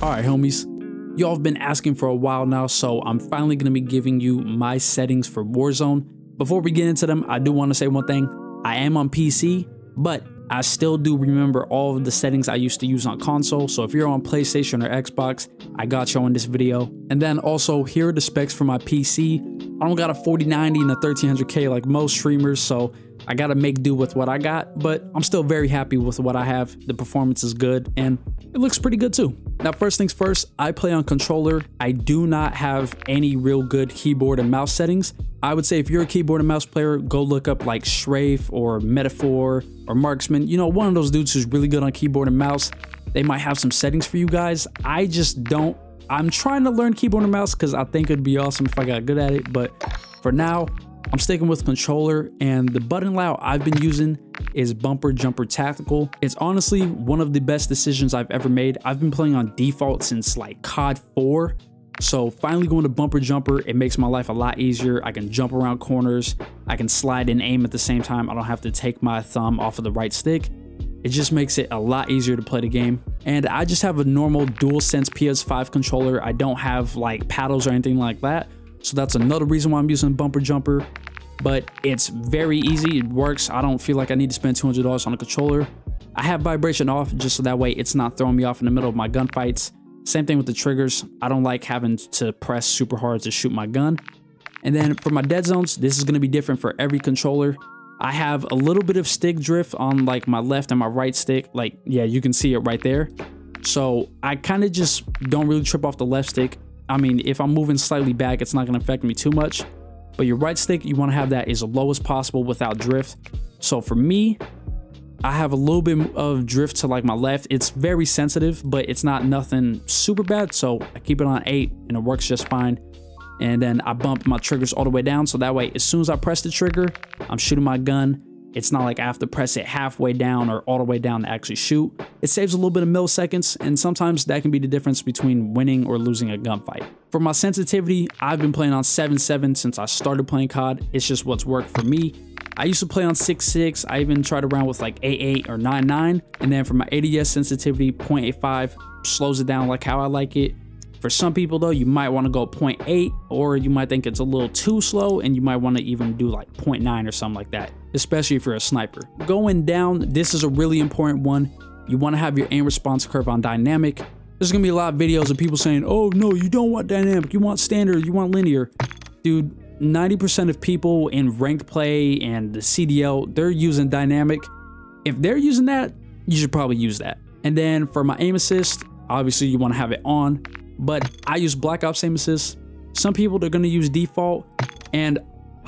Alright homies, y'all have been asking for a while now, so I'm finally going to be giving you my settings for Warzone. Before we get into them, I do want to say one thing. I am on PC, but I still do remember all of the settings I used to use on console, so if you're on PlayStation or Xbox, I got you in this video. And then also, here are the specs for my PC. I don't got a 4090 and a 1300K like most streamers, so I gotta make do with what I got, but I'm still very happy with what I have. The performance is good, and it looks pretty good too. Now, first things first, I play on controller. I do not have any real good keyboard and mouse settings. I would say if you're a keyboard and mouse player, go look up like Strafe or Metaphor or Marksman. You know, one of those dudes who's really good on keyboard and mouse. They might have some settings for you guys. I just don't. I'm trying to learn keyboard and mouse because I think it'd be awesome if I got good at it, but for now, I'm sticking with controller, and the button layout I've been using is Bumper Jumper Tactical. It's honestly one of the best decisions I've ever made. I've been playing on default since like COD 4, so finally going to Bumper Jumper, it makes my life a lot easier. I can jump around corners, I can slide and aim at the same time. I don't have to take my thumb off of the right stick. It just makes it a lot easier to play the game. And I just have a normal DualSense PS5 controller. I don't have like paddles or anything like that. So that's another reason why I'm using Bumper Jumper, but it's very easy. It works. I don't feel like I need to spend $200 on a controller. I have vibration off just so that way it's not throwing me off in the middle of my gunfights. Same thing with the triggers. I don't like having to press super hard to shoot my gun. And then for my dead zones, this is going to be different for every controller. I have a little bit of stick drift on like my left and my right stick. Like, yeah, you can see it right there. So I kind of just don't really trip off the left stick. I mean, if I'm moving slightly back, it's not going to affect me too much. But your right stick, you want to have that as low as possible without drift. So for me, I have a little bit of drift to like my left. It's very sensitive, but it's not nothing super bad. So I keep it on 8 and it works just fine. And then I bump my triggers all the way down. So that way, as soon as I press the trigger, I'm shooting my gun. It's not like I have to press it halfway down or all the way down to actually shoot. It saves a little bit of milliseconds, and sometimes that can be the difference between winning or losing a gunfight. For my sensitivity, I've been playing on 7.7 since I started playing COD. It's just what's worked for me. I used to play on 6.6. I even tried around with like 8.8 or 9.9. And then for my ADS sensitivity, 0.85 slows it down like how I like it. For some people though, you might want to go 0.8, or you might think it's a little too slow and you might want to even do like 0.9 or something like that, especially if you're a sniper. Going down, this is a really important one. You want to have your aim response curve on dynamic. There's going to be a lot of videos of people saying, oh no, you don't want dynamic, you want standard, you want linear. Dude, 90% of people in ranked play and the CDL, they're using dynamic. If they're using that, you should probably use that. And then for my aim assist, obviously you want to have it on. But I use Black Ops aim assist. Some people, they're going to use default, and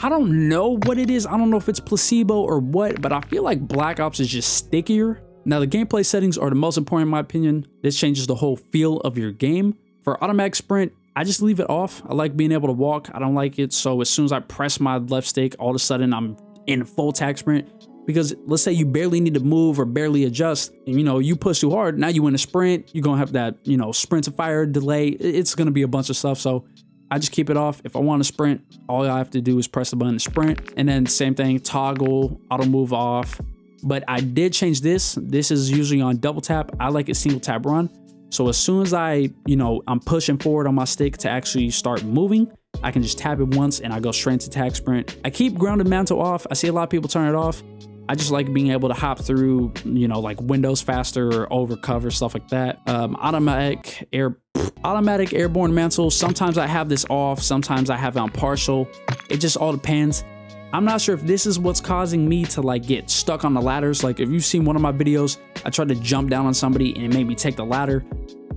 I don't know what it is. I don't know if it's placebo or what, but I feel like Black Ops is just stickier. Now, the gameplay settings are the most important in my opinion. This changes the whole feel of your game. For automatic sprint, I just leave it off. I like being able to walk. I don't like it. So as soon as I press my left stick, all of a sudden I'm in full attack sprint. Because let's say you barely need to move or barely adjust, and you know, you push too hard, now you in a sprint, you're gonna have that, you know, sprint to fire delay. It's gonna be a bunch of stuff. So I just keep it off. If I want to sprint, all I have to do is press the button to sprint. And then same thing, toggle, auto move off. But I did change this. This is usually on double tap. I like it single tap run. So as soon as I'm pushing forward on my stick to actually start moving, I can just tap it once and I go straight into attack sprint. I keep grounded mantle off. I see a lot of people turn it off. I just like being able to hop through, you know, like windows faster or over cover, stuff like that. Automatic airborne mantle. Sometimes I have this off. Sometimes I have it on partial. It just all depends. I'm not sure if this is what's causing me to like get stuck on the ladders. Like if you've seen one of my videos, I tried to jump down on somebody and it made me take the ladder.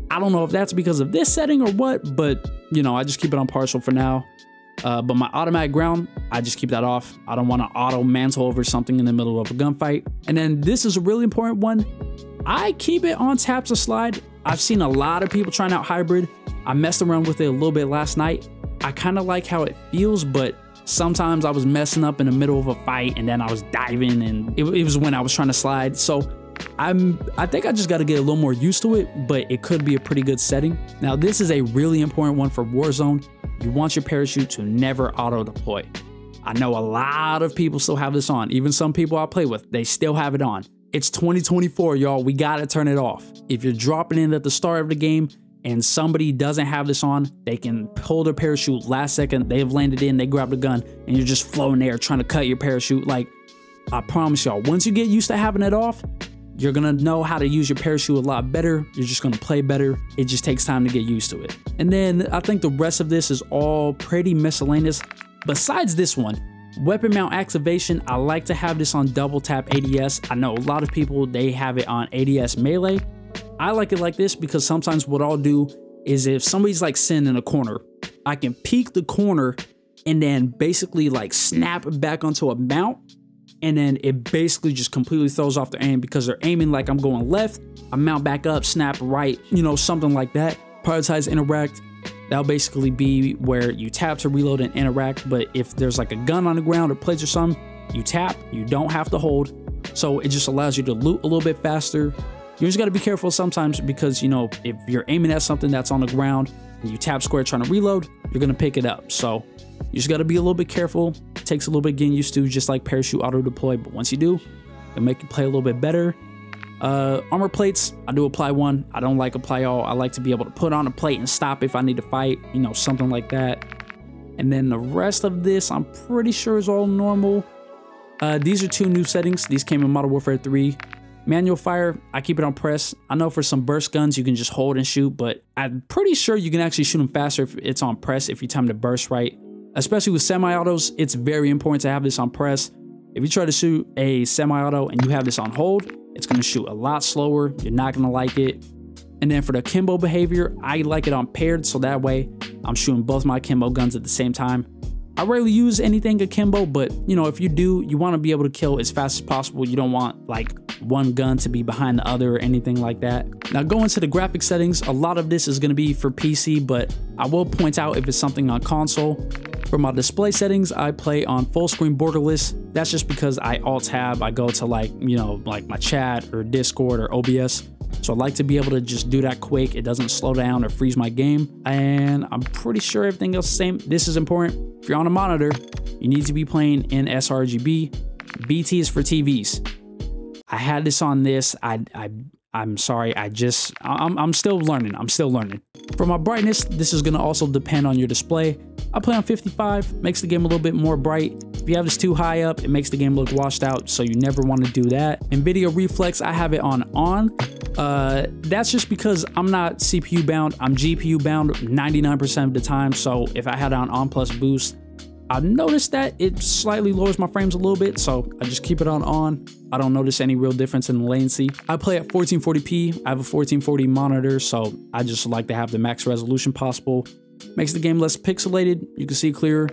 I don't know if that's because of this setting or what, but you know, I just keep it on partial for now. But my automatic ground, I just keep that off. I don't want to auto mantle over something in the middle of a gunfight. And then this is a really important one. I keep it on tap to slide. I've seen a lot of people trying out hybrid. I messed around with it a little bit last night. I kind of like how it feels, but sometimes I was messing up in the middle of a fight and then I was diving, and it was when I was trying to slide. So I think I just got to get a little more used to it, but it could be a pretty good setting. Now, this is a really important one for Warzone. You want your parachute to never auto deploy. I know a lot of people still have this on. Even some people I play with, they still have it on. It's 2024, y'all. We got to turn it off. If you're dropping in at the start of the game and somebody doesn't have this on, they can pull their parachute last second, they've landed in, they grab the gun, and you're just floating there trying to cut your parachute. Like, I promise y'all, once you get used to having it off, you're gonna know how to use your parachute a lot better. You're just gonna play better. It just takes time to get used to it. And then I think the rest of this is all pretty miscellaneous. Besides this one, weapon mount activation, I like to have this on double tap ADS. I know a lot of people, they have it on ADS melee. I like it like this because sometimes what I'll do is if somebody's like sitting in a corner, I can peek the corner and then basically like snap back onto a mount, and then it basically just completely throws off their aim because they're aiming like I'm going left, I mount back up, snap right, you know, something like that. Prioritize interact, that'll basically be where you tap to reload and interact, but if there's like a gun on the ground or plates or something, you tap, you don't have to hold, so it just allows you to loot a little bit faster. You just got to be careful sometimes because, you know, if you're aiming at something that's on the ground and you tap square trying to reload, you're going to pick it up. So you just got to be a little bit careful. It takes a little bit getting used to, just like parachute auto deploy. But once you do, it'll make you play a little bit better. Armor plates, I do apply one. I don't like apply all. I like to be able to put on a plate and stop if I need to fight, you know, something like that. And then the rest of this, I'm pretty sure is all normal. These are 2 new settings. These came in Modern Warfare 3. Manual fire, I keep it on press. I know for some burst guns, you can just hold and shoot, but I'm pretty sure you can actually shoot them faster if it's on press if you time the burst right. Especially with semi-autos, it's very important to have this on press. If you try to shoot a semi-auto and you have this on hold, it's going to shoot a lot slower. You're not going to like it. And then for the kimbo behavior, I like it on paired, so that way I'm shooting both my kimbo guns at the same time. I rarely use anything akimbo, but you know, if you do, you want to be able to kill as fast as possible. You don't want like one gun to be behind the other or anything like that. Now going to the graphic settings, a lot of this is going to be for PC, but I will point out if it's something on console. For my display settings, I play on full screen borderless. That's just because I alt tab, I go to like, you know, like my chat or Discord or OBS. So I like to be able to just do that quick. It doesn't slow down or freeze my game. And I'm pretty sure everything else is the same. This is important. If you're on a monitor, you need to be playing in sRGB. BT is for TVs. I had this on this. I'm sorry. I'm still learning. I'm still learning. For my brightness, this is going to also depend on your display. I play on 55, makes the game a little bit more bright. If you have this too high up, it makes the game look washed out, so you never want to do that. NVIDIA Reflex, I have it on. That's just because I'm not CPU bound, I'm GPU bound 99% of the time, so if I had it on plus boost, I've noticed that it slightly lowers my frames a little bit, so I just keep it on. I don't notice any real difference in the latency. I play at 1440p, I have a 1440 monitor, so I just like to have the max resolution possible. Makes the game less pixelated, you can see clearer.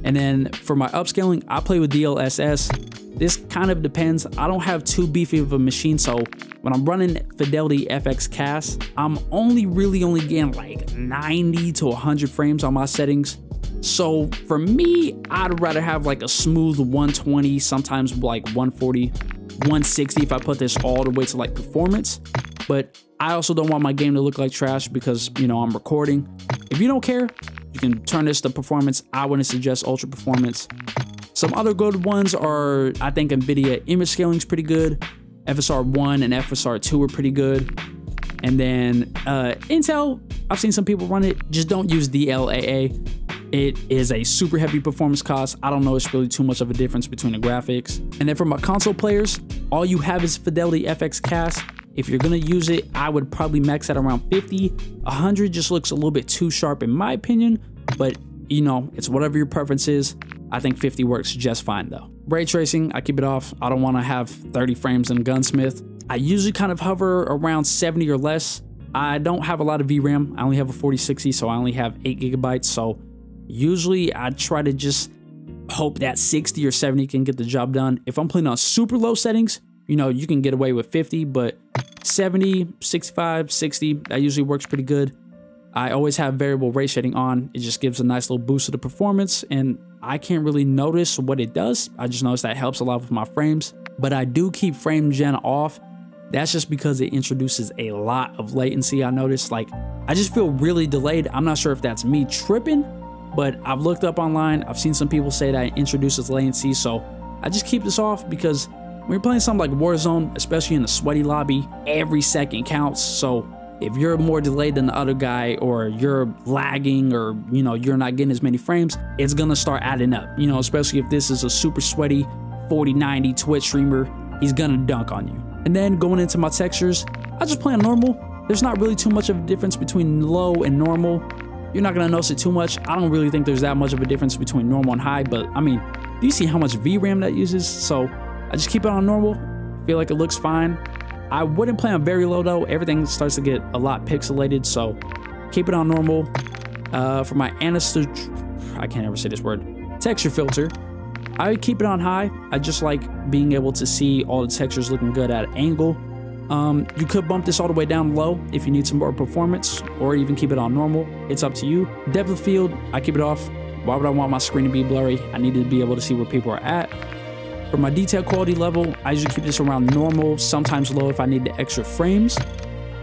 And then for my upscaling, I play with DLSS. This kind of depends. I don't have too beefy of a machine, so when I'm running Fidelity FX Cast, I'm only getting like 90 to 100 frames on my settings. So for me, I'd rather have like a smooth 120, sometimes like 140, 160 if I put this all the way to like performance. But I also don't want my game to look like trash because, you know, I'm recording. If you don't care, you can turn this to performance. I wouldn't suggest ultra performance. Some other good ones are, I think NVIDIA image scaling is pretty good. FSR 1 and FSR 2 are pretty good. And then Intel, I've seen some people run it. Just don't use DLAA. It is a super heavy performance cost. I don't know, it's really too much of a difference between the graphics. And then for my console players, all you have is Fidelity FX Cast. If you're gonna use it, I would probably max at around 50. 100 just looks a little bit too sharp in my opinion, but you know, it's whatever your preference is. I think 50 works just fine though. Ray tracing, I keep it off. I don't wanna have 30 frames in Gunsmith. I usually kind of hover around 70 or less. I don't have a lot of VRAM. I only have a 4060, so I only have 8 gigabytes. So usually I try to just hope that 60 or 70 can get the job done. If I'm playing on super low settings, you know, you can get away with 50, but 70, 65, 60, that usually works pretty good. I always have variable ray shading on. It just gives a nice little boost to the performance, and I can't really notice what it does. I just notice that helps a lot with my frames, but I do keep frame gen off. That's just because it introduces a lot of latency. I noticed, like, I just feel really delayed. I'm not sure if that's me tripping, but I've looked up online. I've seen some people say that it introduces latency, so I just keep this off because when you're playing something like Warzone, especially in a sweaty lobby, every second counts. So if you're more delayed than the other guy, or you're lagging, or you're not getting as many frames, it's gonna start adding up, especially if this is a super sweaty 4090 Twitch streamer. He's gonna dunk on you. And then going into my textures, I just play on normal. There's not really too much of a difference between low and normal. You're not gonna notice it too much. I don't really think there's that much of a difference between normal and high, but I mean, do you see how much VRAM that uses? So I just keep it on normal. Feel like it looks fine. I wouldn't play on very low though. Everything starts to get a lot pixelated, so keep it on normal. For my I can't ever say this word, texture filter, I keep it on high. I just like being able to see all the textures looking good at an angle. You could bump this all the way down low if you need some more performance, or even keep it on normal. It's up to you. Depth of field, I keep it off. Why would I want my screen to be blurry? I need to be able to see where people are at. For my detail quality level, I usually keep this around normal, sometimes low if I need the extra frames.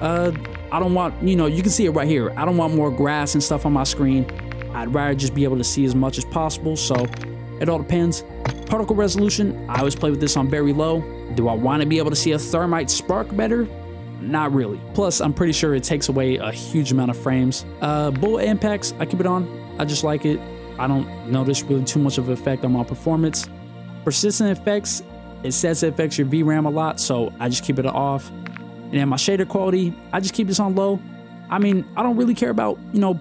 I don't want, you can see it right here. I don't want more grass and stuff on my screen. I'd rather just be able to see as much as possible, so it all depends. Particle resolution, I always play with this on very low. Do I want to be able to see a thermite spark better? Not really. Plus, I'm pretty sure it takes away a huge amount of frames. Bullet impacts, I keep it on. I just like it. I don't notice really too much of an effect on my performance. Persistent effects, it says it affects your VRAM a lot, so I just keep it off. And then my shader quality, I just keep this on low. I mean, I don't really care about,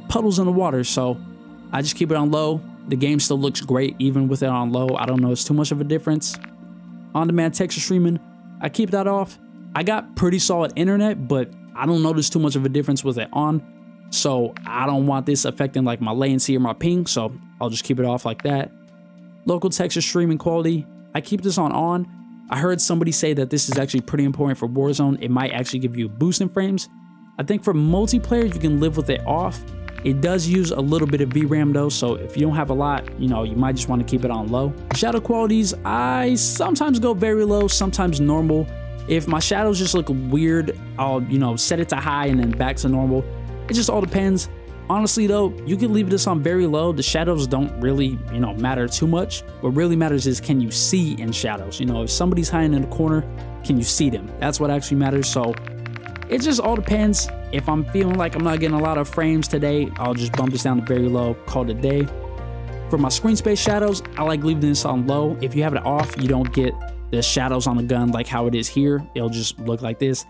puddles in the water, so I just keep it on low. The game still looks great even with it on low. I don't notice too much of a difference. On-demand texture streaming, I keep that off. I got pretty solid internet, but I don't notice too much of a difference with it on. So I don't want this affecting like my latency or my ping, so I'll just keep it off like that. Local texture streaming quality, I keep this on. I heard somebody say that this is actually pretty important for Warzone. It might actually give you a boost in frames. I think for multiplayer, you can live with it off. It does use a little bit of VRAM though, so if you don't have a lot, you might just want to keep it on low. Shadow qualities, I sometimes go very low, sometimes normal. If my shadows just look weird, I'll, set it to high and then back to normal. It just all depends. Honestly though, you can leave this on very low. The shadows don't really, matter too much. What really matters is, can you see in shadows? If somebody's hiding in the corner, can you see them? That's what actually matters. So it just all depends. If I'm feeling like I'm not getting a lot of frames today, I'll just bump this down to very low, call it a day. For my screen space shadows, I like leaving this on low. If you have it off, you don't get the shadows on the gun like how it is here. It'll just look like this.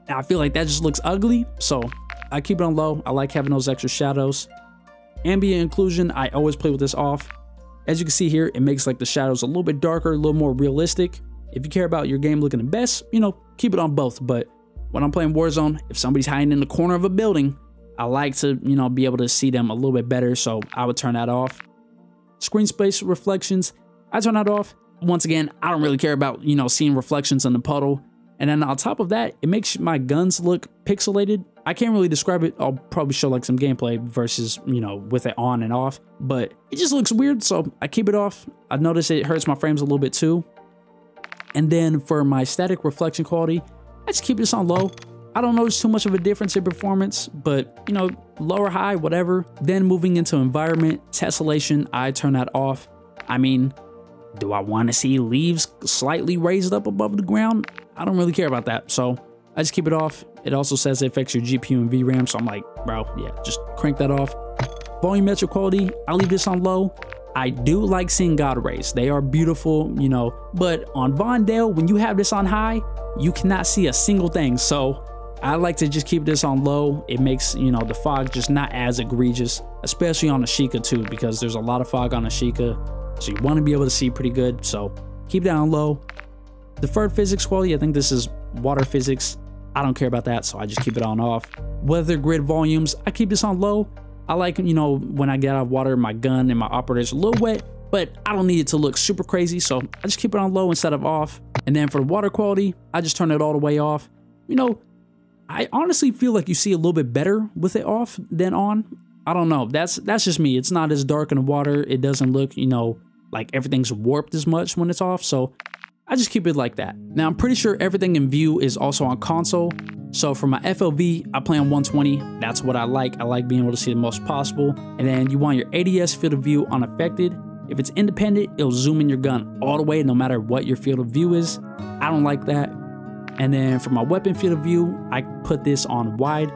I feel like that just looks ugly, so I keep it on low. I like having those extra shadows. Ambient inclusion, I always play with this off. As you can see here, it makes like the shadows a little bit darker, a little more realistic. If you care about your game looking the best, keep it on both. But when I'm playing Warzone, if somebody's hiding in the corner of a building, I like to, be able to see them a little bit better, so I would turn that off. Screen space reflections, I turn that off. Once again, I don't really care about, seeing reflections in the puddle. And then on top of that, it makes my guns look pixelated. I can't really describe it. I'll probably show like some gameplay versus, with it on and off. But it just looks weird, so I keep it off. I've noticed it hurts my frames a little bit too. And then for my static reflection quality, I just keep this on low. I don't notice too much of a difference in performance, but, low or high, whatever. Then moving into environment, tessellation, I turn that off. I mean, do I want to see leaves slightly raised up above the ground? I don't really care about that, so I just keep it off. It also says it affects your GPU and VRAM, so I'm like, bro, yeah, just crank that off. Volumetric quality, I leave this on low. I do like seeing God rays. They are beautiful, but on Vondale, when you have this on high, you cannot see a single thing, so I like to just keep this on low. It makes, the fog just not as egregious, especially on the Sheikah too, because there's a lot of fog on the Sheikah, so you want to be able to see pretty good, so keep that on low. Deferred physics quality, I think this is water physics. I don't care about that, so I just keep it on off. Weather grid volumes, I keep this on low. I like, when I get out of water, my gun and my operator's a little wet, but I don't need it to look super crazy, so I just keep it on low instead of off. And then for the water quality, I just turn it all the way off. I honestly feel like you see a little bit better with it off than on. I don't know, that's just me. It's not as dark in the water. It doesn't look, like everything's warped as much when it's off, so I just keep it like that. Now, I'm pretty sure everything in view is also on console. So for my FOV, I play on 120. That's what I like. I like being able to see the most possible. And then you want your ADS field of view unaffected. If it's independent, it'll zoom in your gun all the way, no matter what your field of view is. I don't like that. And then for my weapon field of view, I put this on wide.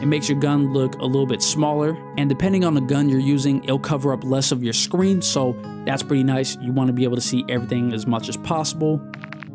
it makes your gun look a little bit smaller, and depending on the gun you're using, it'll cover up less of your screen, so that's pretty nice. You want to be able to see everything as much as possible.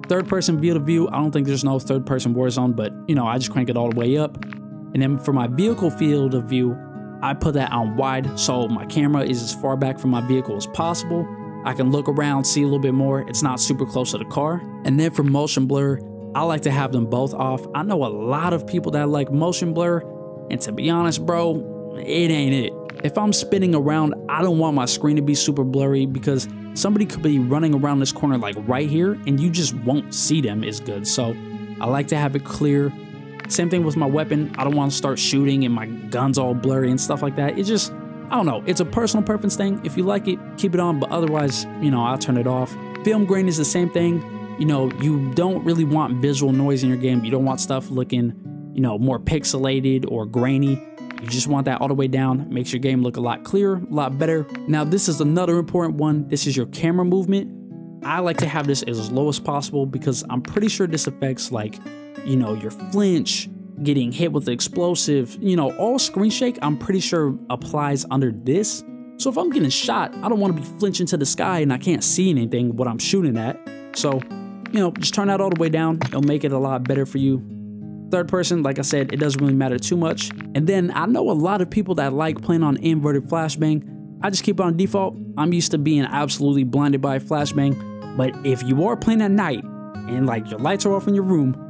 Third person view to view, I don't think there's no third person Warzone, but you know, I just crank it all the way up. And then for my vehicle field of view, I put that on wide, so my camera is as far back from my vehicle as possible. I can look around, see a little bit more. It's not super close to the car. And then for motion blur, I like to have them both off. I know a lot of people that like motion blur, and to be honest, bro, it ain't it. If I'm spinning around, I don't want my screen to be super blurry because somebody could be running around this corner like right here and you just won't see them as good. So I like to have it clear. Same thing with my weapon. I don't want to start shooting and my gun's all blurry and stuff like that. It just, I don't know. It's a personal preference thing. If you like it, keep it on, but otherwise, you know, I'll turn it off. Film grain is the same thing. You know, you don't really want visual noise in your game. You don't want stuff looking, you know, more pixelated or grainy. You just want that all the way down. Makes your game look a lot clearer, a lot better. Now, this is another important one. This is your camera movement. I like to have this as low as possible because I'm pretty sure this affects, like, you know, your flinch, getting hit with the explosive, you know, all screen shake, I'm pretty sure applies under this. So if I'm getting shot, I don't want to be flinching to the sky and I can't see anything what I'm shooting at. So, you know, just turn that all the way down. It'll make it a lot better for you. Third person, like I said, it doesn't really matter too much. And then I know a lot of people that like playing on inverted flashbang. I just keep it on default. I'm used to being absolutely blinded by flashbang. But if you are playing at night and like your lights are off in your room,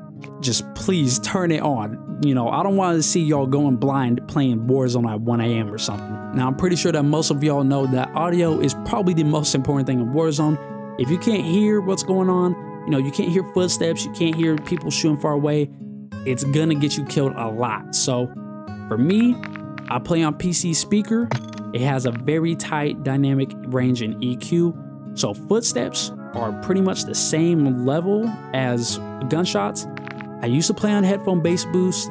just please turn it on. You know, I don't want to see y'all going blind playing Warzone at 1 AM or something. Now, I'm pretty sure that most of y'all know that audio is probably the most important thing in Warzone. If you can't hear what's going on, you know, you can't hear footsteps, you can't hear people shooting far away, it's gonna get you killed a lot. So for me, I play on PC speaker. It has a very tight dynamic range in EQ. So footsteps are pretty much the same level as gunshots. I used to play on headphone bass boost,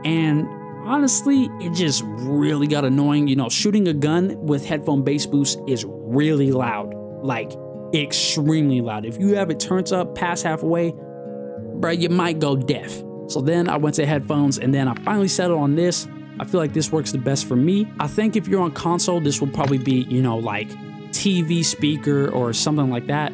and honestly, it just really got annoying. You know, shooting a gun with headphone bass boost is really loud, like extremely loud. If you have it turned up past halfway, bro, you might go deaf. So then I went to headphones, and then I finally settled on this. I feel like this works the best for me. I think if you're on console, this will probably be, you know, like TV speaker or something like that.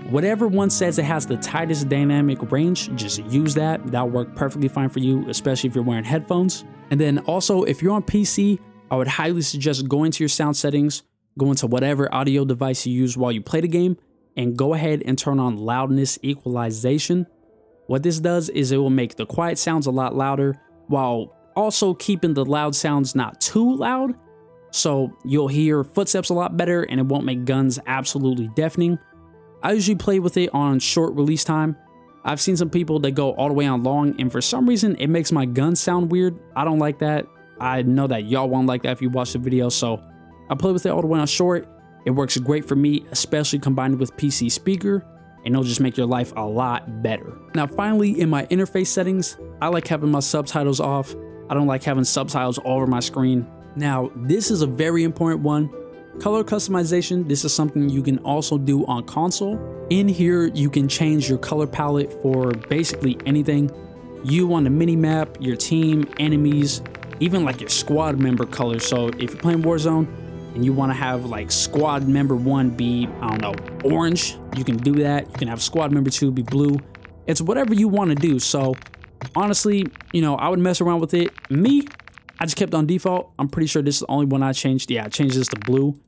Whatever one says it has the tightest dynamic range, just use that. That'll work perfectly fine for you, especially if you're wearing headphones. And then also, if you're on PC, I would highly suggest going to your sound settings, go into whatever audio device you use while you play the game, and go ahead and turn on loudness equalization. What this does is it will make the quiet sounds a lot louder while also keeping the loud sounds not too loud. So you'll hear footsteps a lot better and it won't make guns absolutely deafening. I usually play with it on short release time. I've seen some people that go all the way on long, and for some reason it makes my gun sound weird. I don't like that. I know that y'all won't like that if you watch the video, so I play with it all the way on short. It works great for me, especially combined with PC speaker, and it'll just make your life a lot better. Now finally, in my interface settings, I like having my subtitles off. I don't like having subtitles all over my screen. Now this is a very important one. Color customization, this is something you can also do on console. In here, you can change your color palette for basically anything. You on the mini-map, your team, enemies, even like your squad member color. So if you're playing Warzone and you want to have like squad member 1 be, I don't know, orange, you can do that. You can have squad member 2 be blue. It's whatever you want to do. So honestly, you know, I would mess around with it. Me, I just kept on default. I'm pretty sure this is the only one I changed. Yeah, I changed this to blue.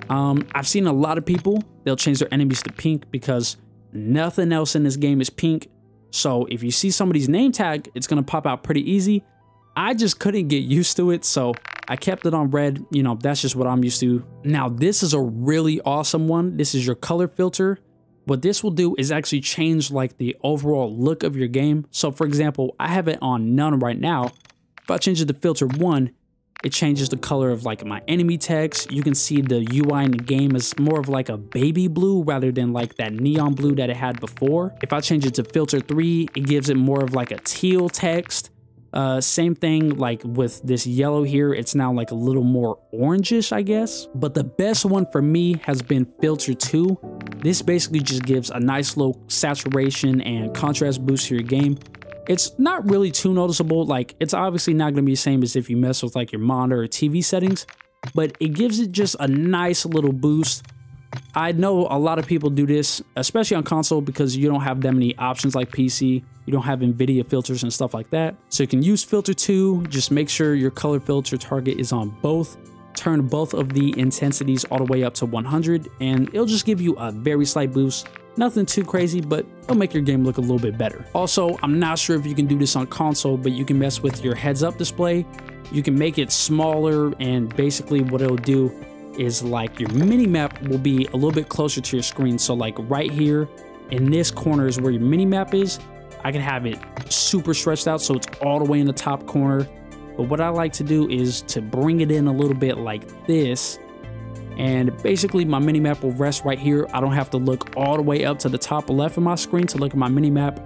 I've seen a lot of people, they'll change their enemies to pink because nothing else in this game is pink. So if you see somebody's name tag, it's going to pop out pretty easy. I just couldn't get used to it, so I kept it on red. You know, that's just what I'm used to. Now, this is a really awesome one. This is your color filter. What this will do is actually change like the overall look of your game. So for example, I have it on none right now. If I change it to filter 1, it changes the color of like my enemy text. You can see the UI in the game is more of like a baby blue rather than like that neon blue that it had before. If I change it to filter 3, it gives it more of like a teal text. Same thing like with this yellow here, it's now like a little more orangish, I guess. But the best one for me has been filter 2. This basically just gives a nice little saturation and contrast boost to your game. It's not really too noticeable. Like, it's obviously not going to be the same as if you mess with like your monitor or TV settings, but it gives it just a nice little boost. I know a lot of people do this, especially on console, because you don't have that many options like PC. You don't have NVIDIA filters and stuff like that. So you can use filter 2, just make sure your color filter target is on both. Turn both of the intensities all the way up to 100, and it'll just give you a very slight boost. Nothing too crazy, but it'll make your game look a little bit better. Also, I'm not sure if you can do this on console, but you can mess with your heads-up display. You can make it smaller, and basically what it'll do is like your mini map will be a little bit closer to your screen. So like right here in this corner is where your mini map is. I can have it super stretched out so it's all the way in the top corner. But what I like to do is to bring it in a little bit like this. And basically my mini map will rest right here. I don't have to look all the way up to the top left of my screen to look at my mini map.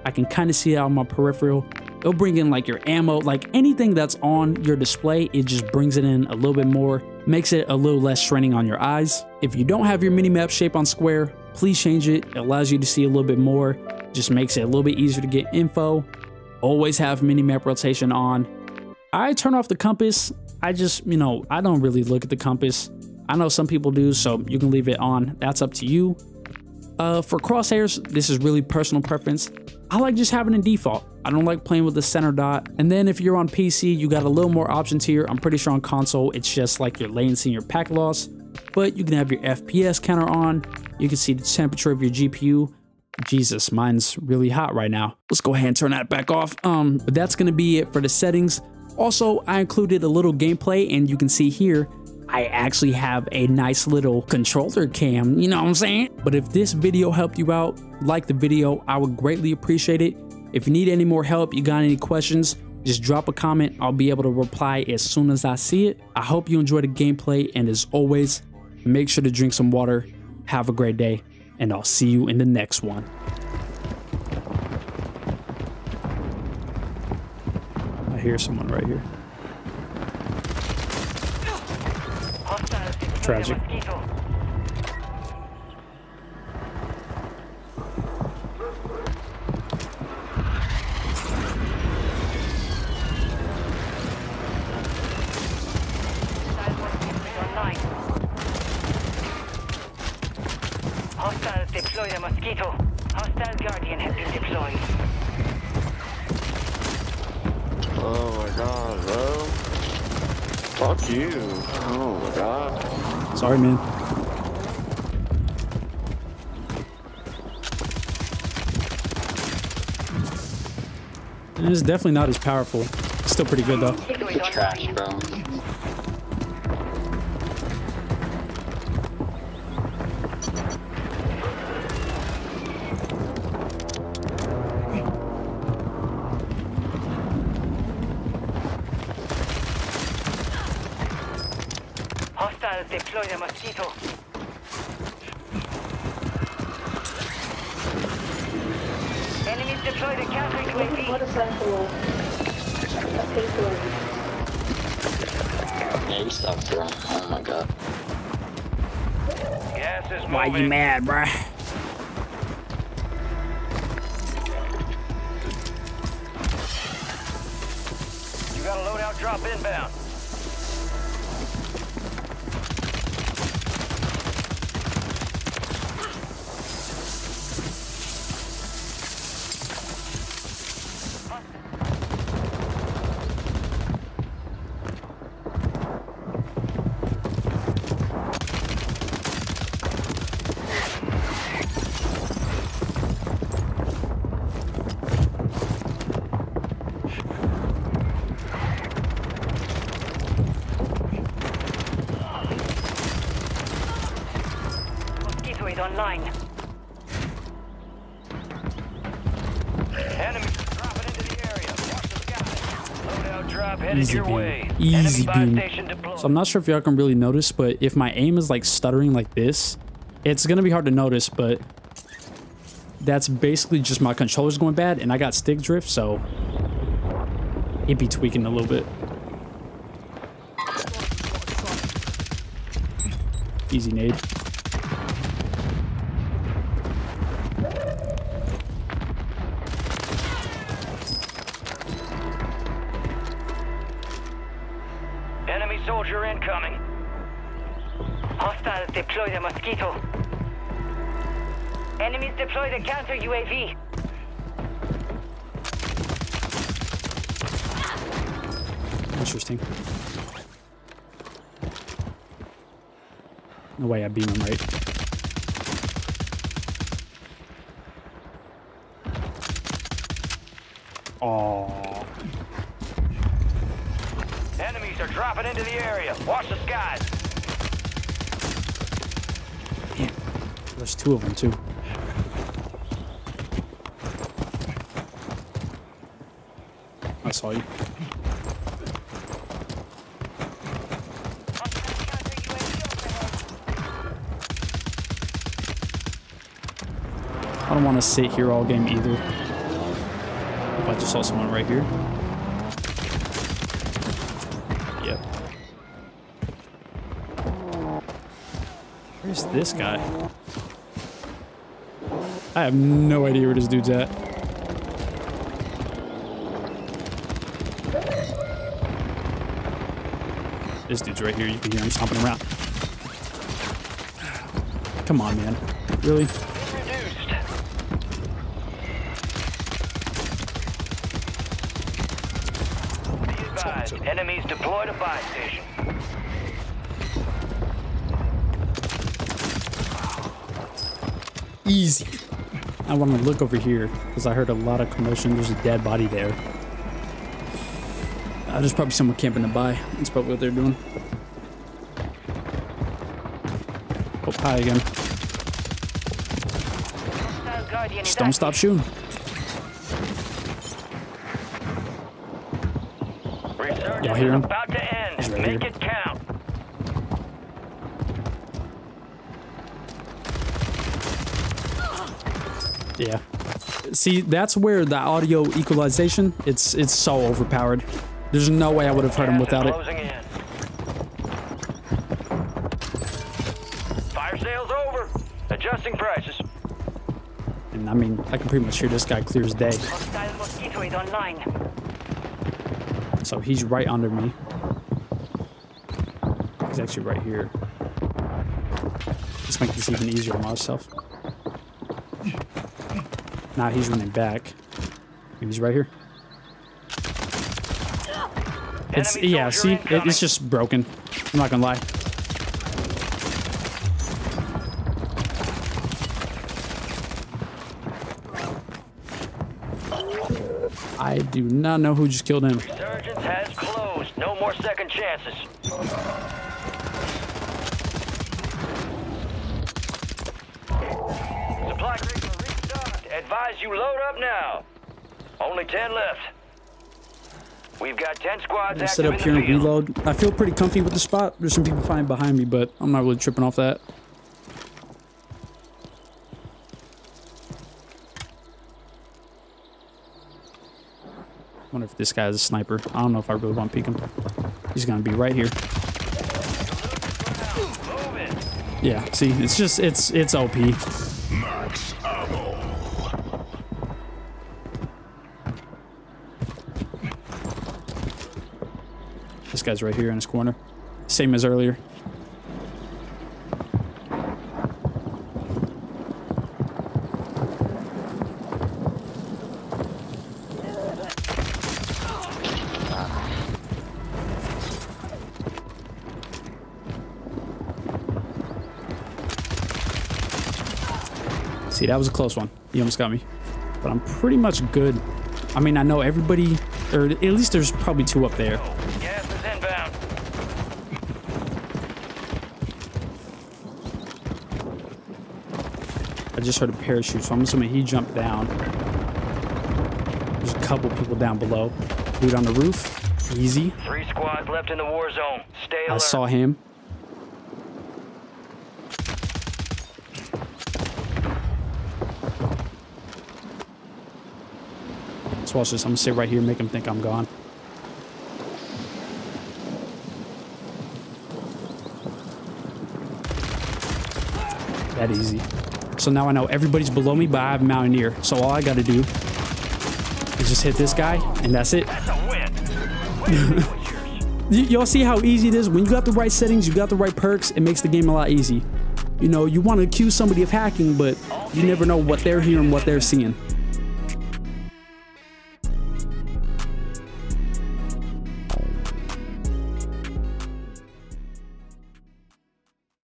I can kind of see it on my peripheral. It'll bring in like your ammo, like anything that's on your display, it just brings it in a little bit more, makes it a little less straining on your eyes. If you don't have your mini map shape on square, please change it. It allows you to see a little bit more, just makes it a little bit easier to get info. Always have mini map rotation on. I turn off the compass. I just, I don't really look at the compass. I know some people do, so you can leave it on. That's up to you. For crosshairs, this is really personal preference. I like just having a default. I don't like playing with the center dot. And then if you're on PC, you got a little more options here. I'm pretty sure on console, it's just like your latency and your pack loss. But you can have your FPS counter on. You can see the temperature of your GPU. Jesus, mine's really hot right now. Let's go ahead and turn that back off. But that's gonna be it for the settings. Also, I included a little gameplay, and you can see here, I actually have a nice little controller cam, you know what I'm saying? But if this video helped you out, like the video, I would greatly appreciate it. If you need any more help, you got any questions, just drop a comment. I'll be able to reply as soon as I see it. I hope you enjoyed the gameplay, and as always, make sure to drink some water. Have a great day, and I'll see you in the next one. I hear someone right here. Tragic. Hostiles deploy the Mosquito. Hostile Guardian has been deployed. Oh my god, bro. Fuck you. Oh my god. Sorry, man. It's definitely not as powerful. Still pretty good though. You're trash, bro. Hostiles deploy the Mosquito. Enemies deploy the counter UAV. What a sample. A paper. Yeah, you stopped throwing. Oh my god. Gas is moving. Why you mad, bruh? You got a loadout drop inbound. Mosquito is online. Enemies dropping into the area. Watch the sky. Loadout drop headed Easy your beam. way. Easy Enemy buy beam. station deployed. So I'm not sure if y'all can really notice, but if my aim is like stuttering like this, it's gonna be hard to notice, but that's basically just my controller's going bad, and I got stick drift, so it'd be tweaking a little bit. Easy nade. soldier incoming. Hostiles deploy the Mosquito. Enemies deploy the counter UAV. Interesting. No way I beam him right. Oh. Enemies are dropping into the area. Watch the skies. Man, there's two of them too. I saw you. I don't want to sit here all game either. If I just saw someone right here. Yep. Where's this guy? I have no idea where this dude's at. This dude's right here. You can hear him stomping around. Come on, man. Really? Enemies deployed a buy station. Easy. I want to look over here because I heard a lot of commotion. There's a dead body there. There's probably someone camping to buy. That's probably what they're doing. Oh, hi again. Just don't stop shooting. Y'all hear him? About to end. He's right Make here. it count. Yeah. See, that's where the audio equalization, it's so overpowered. There's no way I would have heard him without it. Closing in. Fire sale's over. Adjusting prices. And I mean, I can pretty much hear this guy clear as day. Hostile Mosquito is online. So he's right under me. He's actually right here. Let's make this even easier on myself. Now he's running back. He's right here. It's, Enemy yeah, soldier see? incoming. It's just broken. I'm not gonna lie. I do not know who just killed him. Resurgence has closed. No more second chances. Supply crates are restocked. Advise you load up now. Only 10 left. We've got 10 squads I sit active up in here the and field. reload. I feel pretty comfy with the spot. There's some people flying behind me, but I'm not really tripping off that. Wonder if this guy is a sniper. I don't know if I really want to peek him. He's gonna be right here. Move it. Yeah, see, it's just it's OP. Max ammo. This guy's right here in his corner. Same as earlier. See, that was a close one. He almost got me. But I'm pretty much good. I mean, I know everybody, or at least there's probably two up there. Gas is inbound. I just heard a parachute, so I'm assuming he jumped down. There's a couple people down below. Dude on the roof. Easy. 3 squads left in the war zone. Stay alert. I saw him. Let's watch this. I'm gonna sit right here and make him think I'm gone. That easy. So now I know everybody's below me, but I have Mountaineer. So all I gotta do is just hit this guy, and that's it. That's a win. Win was yours. Y'all see how easy it is? When you got the right settings, you got the right perks, it makes the game a lot easy. You know, you want to accuse somebody of hacking, but you never know what they're hearing, what they're seeing.